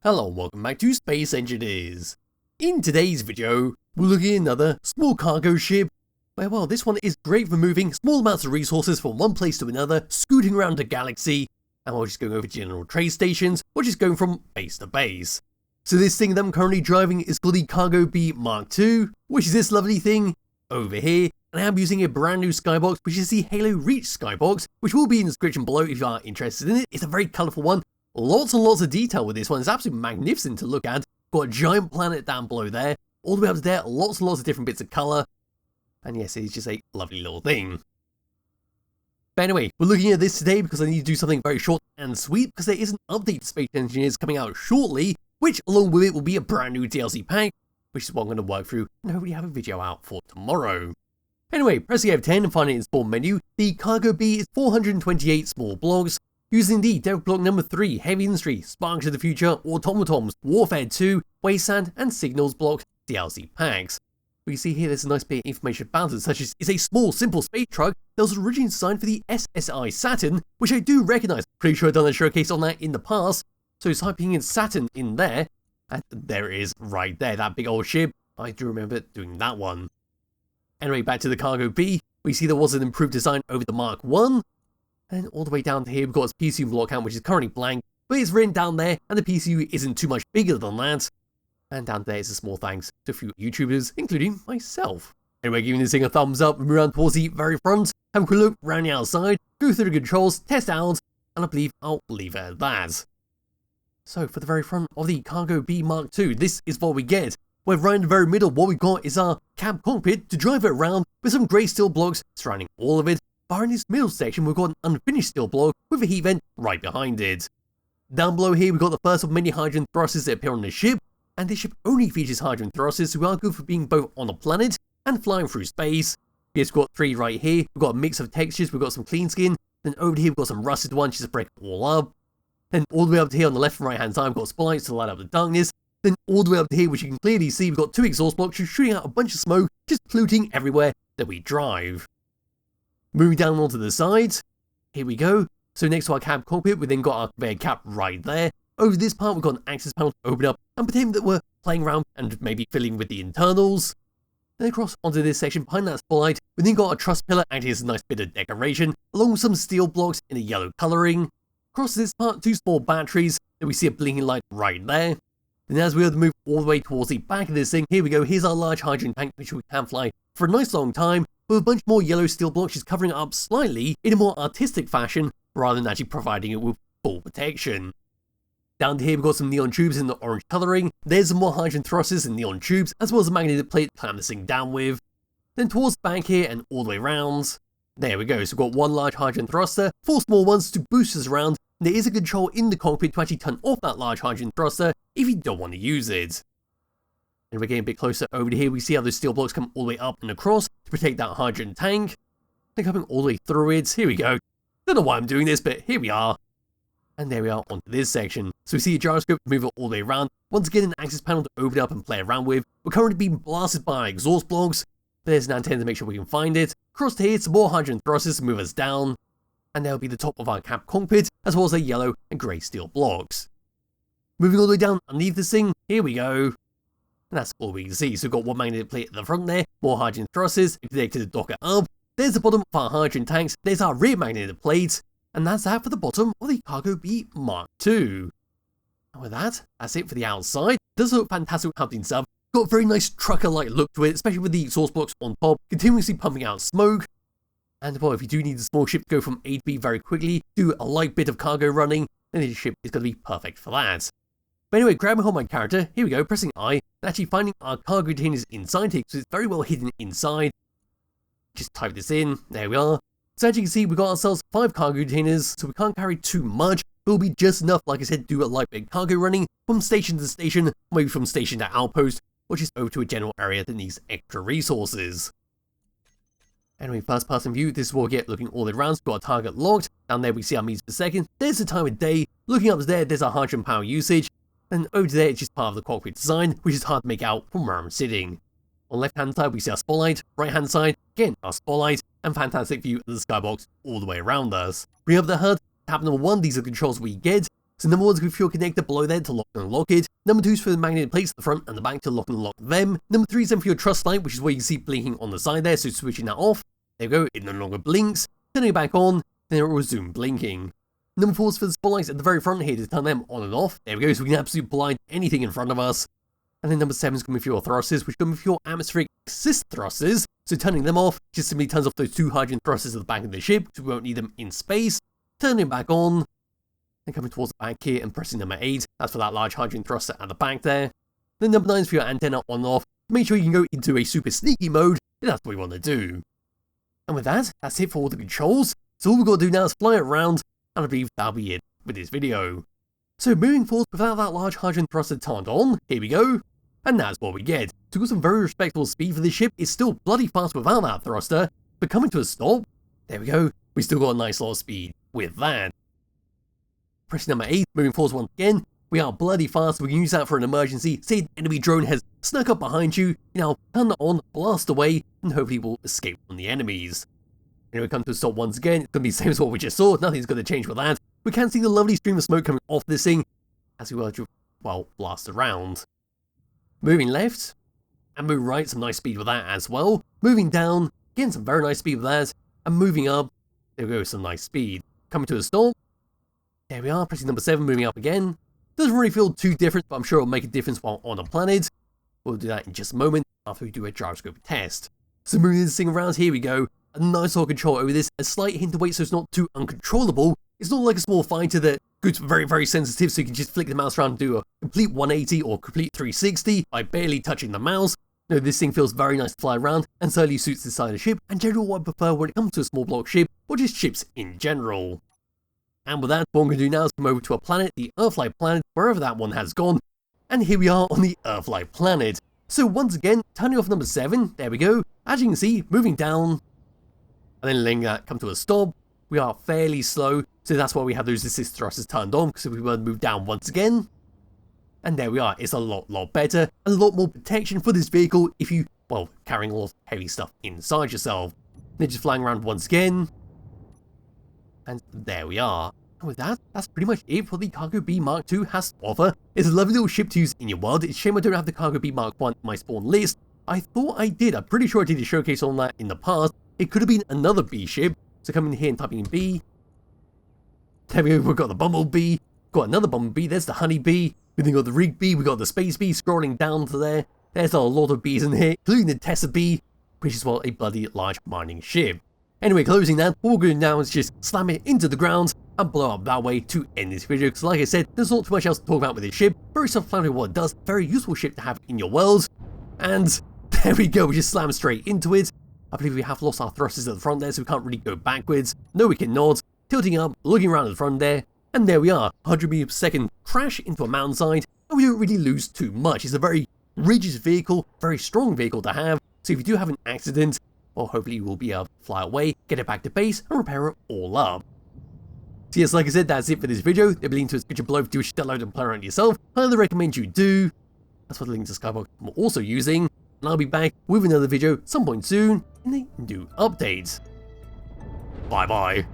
Hello and welcome back to Space Engineers. In today's video, we're looking at another small cargo ship, where well this one is great for moving small amounts of resources from one place to another, scooting around the galaxy, and we're just going over general trade stations, or just going from base to base. So this thing that I'm currently driving is called the Cargo Bee MKII, which is this lovely thing over here, and I am using a brand new Skybox, which is the Halo Reach Skybox, which will be in the description below if you are interested in it. It's a very colourful one. Lots and lots of detail with this one. It's absolutely magnificent to look at. Got a giant planet down below there. All the way up to there, lots and lots of different bits of colour. And yes, it's just a lovely little thing. But anyway, we're looking at this today because I need to do something very short and sweet, because there is an update to Space Engineers coming out shortly, which along with it will be a brand new DLC pack, which is what I'm going to work through and hopefully have a video out for tomorrow. Anyway, press the F10 and find it in spawn menu. The Cargo Bee is 428 small blocks, using the dev block number 3, Heavy Industry, Sparks of the Future, Automatons, Warfare 2, Wasteland, and Signals block DLC packs. We see here there's a nice bit of information about it, such as it's a small, simple space truck that was originally designed for the SSI Saturn, which I do recognise. Pretty sure I've done a showcase on that in the past. So typing in Saturn in there, and there it is right there, that big old ship. I do remember doing that one. Anyway, back to the Cargo Bee. We see there was an improved design over the Mark I. And all the way down to here, we've got its PCU block count, which is currently blank, but it's written down there, and the PCU isn't too much bigger than that. And down there is a small thanks to a few YouTubers, including myself. Anyway, giving this thing a thumbs up, move around towards the very front, have a quick look around the outside, go through the controls, test out, and I believe I'll leave it at that. So, for the very front of the Cargo Bee MKII, this is what we get. Where right in the very middle, what we've got is our cab cockpit to drive it around with some grey steel blocks surrounding all of it. But in this middle section, we've got an unfinished steel block with a heat vent right behind it. Down below here, we've got the first of many hydrogen thrusters that appear on the ship, and this ship only features hydrogen thrusters, who are good for being both on a planet and flying through space. Yes, we've got 3 right here. We've got a mix of textures. We've got some clean skin. Then over here, we've got some rusted ones just to break it all up. Then all the way up to here on the left and right hand side, we've got spotlights to light up the darkness. Then all the way up to here, which you can clearly see, we've got 2 exhaust blocks just shooting out a bunch of smoke, just polluting everywhere that we drive. Moving down onto the sides, here we go. So next to our cab cockpit, we then got our conveyor cap right there. Over this part, we've got an access panel to open up and pretend that we're playing around and maybe filling with the internals. Then across onto this section behind that spotlight, we then got a truss pillar acting as a nice bit of decoration, along with some steel blocks in a yellow colouring. Across this part, 2 small batteries, then we see a blinking light right there. Then as we have to move all the way towards the back of this thing, here we go, here's our large hydrogen tank, which we can fly for a nice long time, with a bunch more yellow steel blocks just covering it up slightly in a more artistic fashion, rather than actually providing it with full protection. Down to here, we've got some neon tubes in the orange colouring. There's some more hydrogen thrusters and neon tubes, as well as a magnetic plate to clamp this thing down with. Then towards the back here and all the way around. There we go, so we've got 1 large hydrogen thruster, 4 small ones to boost us around. There is a control in the cockpit to actually turn off that large hydrogen thruster if you don't want to use it. And we're getting a bit closer over to here, we see how those steel blocks come all the way up and across to protect that hydrogen tank. They're coming all the way through it. Here we go. Don't know why I'm doing this, but here we are. And there we are onto this section. So we see a gyroscope to move it all the way around. Once again, an access panel to open up and play around with. We're currently being blasted by our exhaust blocks. But there's an antenna to make sure we can find it. Across to here, some more hydrogen thrusters to move us down. And there'll be the top of our cab cockpit, as well as the yellow and grey steel blocks. Moving all the way down underneath this thing, here we go. And that's all we can see. So we've got 1 magnetic plate at the front there, more hydrogen thrusters, connected to dock it up. There's the bottom of our hydrogen tanks, there's our rear magnetic plate, and that's that for the bottom of the Cargo Bee MKII. And with that, that's it for the outside. It does look fantastic with hunting stuff. Got a very nice trucker-like look to it, especially with the exhaust blocks on top, continuously pumping out smoke. And well, if you do need a small ship to go from A to B very quickly, do a light bit of cargo running, then this ship is going to be perfect for that. But anyway, grabbing hold of my character, here we go, pressing I, and actually finding our cargo containers inside here, because it's very well hidden inside. Just type this in, there we are. So as you can see, we got ourselves 5 cargo containers, so we can't carry too much, but it'll be just enough, like I said, to do a light bit of cargo running from station to station, maybe from station to outpost, or just over to a general area that needs extra resources. Anyway, first person view, this is what we get looking all the way around. So we've got our target locked. Down there we see our meters per second. There's the time of day. Looking up there, there's our hydrogen power usage. And over there, it's just part of the cockpit design, which is hard to make out from where I'm sitting. On the left hand side, we see our spotlight. Right hand side, again, our spotlight. And fantastic view of the skybox all the way around us. Bring up the HUD. Tab number 1, these are the controls we get. So number 1 is going to be your connector below there to lock and unlock it. Number 2 is for the magnet plates at the front and the back to lock and unlock them. Number 3 is then for your truss light, which is where you can see blinking on the side there, so switching that off. There we go, it no longer blinks. Turning it back on, then it will resume blinking. Number 4 is for the spotlights at the very front here to turn them on and off. There we go, so we can absolutely blind anything in front of us. And then number 7 is going to be for your thrusters, which come with your atmospheric assist thrusters. So turning them off just simply turns off those 2 hydrogen thrusters at the back of the ship, so we won't need them in space. Turning them back on, then coming towards the back here and pressing number 8. That's for that large hydrogen thruster at the back there. Then number 9 is for your antenna on and off. Make sure you can go into a super sneaky mode if that's what we want to do. And with that, that's it for all the controls. So all we've got to do now is fly it around, and I believe that'll be it with this video. So moving forward without that large hydrogen thruster turned on, here we go. And that's what we get. So we've got some very respectable speed for this ship. It's still bloody fast without that thruster, but coming to a stop, there we go. We still got a nice lot of speed with that. Pressing number 8, moving forward once again. We are bloody fast, we can use that for an emergency. Say an enemy drone has snuck up behind you, turn that on, blast away, and hopefully we'll escape from the enemies. Anyway, come to a stop once again. It's going to be the same as what we just saw, nothing's going to change with that. We can see the lovely stream of smoke coming off this thing as we blast around. Moving left, and move right, some nice speed with that as well. Moving down, getting some very nice speed with that, and moving up, there we go, some nice speed. Coming to a stop, there we are, pressing number 7, moving up again. Doesn't really feel too different, but I'm sure it'll make a difference while on a planet. We'll do that in just a moment after we do a gyroscope test. So moving this thing around, here we go. A nice little control over this, a slight hint of weight so it's not too uncontrollable. It's not like a small fighter that goes very, very sensitive, so you can just flick the mouse around and do a complete 180 or complete 360 by barely touching the mouse. No, this thing feels very nice to fly around and certainly suits the side of the ship, and generally what I prefer when it comes to a small block ship, or just ships in general. And with that, what I'm going to do now is come over to a planet, the Earth-like planet, wherever that one has gone. And here we are on the Earth-like planet. So once again, turning off number 7, there we go. As you can see, moving down, and then letting that come to a stop. We are fairly slow, so that's why we have those assist thrusters turned on, because we want to move down once again. And there we are, it's a lot better, a lot more protection for this vehicle if you, carrying a lot of heavy stuff inside yourself. Then just flying around once again. And there we are. And with that, that's pretty much it for the Cargo Bee Mark II has to offer. It's a lovely little ship to use in your world. It's a shame I don't have the Cargo Bee Mark I in my spawn list. I thought I did. I'm pretty sure I did a showcase on that in the past. It could have been another bee ship. So coming in here and typing in bee. There we go, we've got the bumblebee. Got another bumblebee. There's the honeybee. We then got the rig bee. We got the space bee scrolling down to there. There's a lot of bees in here, including the Tessa bee, which is a bloody large mining ship. Anyway, closing that, what we're going to do now is just slam it into the ground and blow up that way to end this video, because like I said, there's not too much else to talk about with this ship. Very self-explanatory what it does, very useful ship to have in your world. And there we go, we just slam straight into it. I believe we have lost our thrusters at the front there, so we can't really go backwards. No, we cannot. Tilting up, looking around at the front there, and there we are. 100 meters per second crash into a mountainside, and we don't really lose too much. It's a very rigid vehicle, very strong vehicle to have, so if you do have an accident, well, hopefully you will be able to fly away, get it back to base, and repair it all up. So yes, like I said, that's it for this video. There'll be a link to a description below if you wish to download and play around yourself. I highly recommend you do. That's what the link to Skybox I'm also using. And I'll be back with another video some point soon in a new update. Bye bye.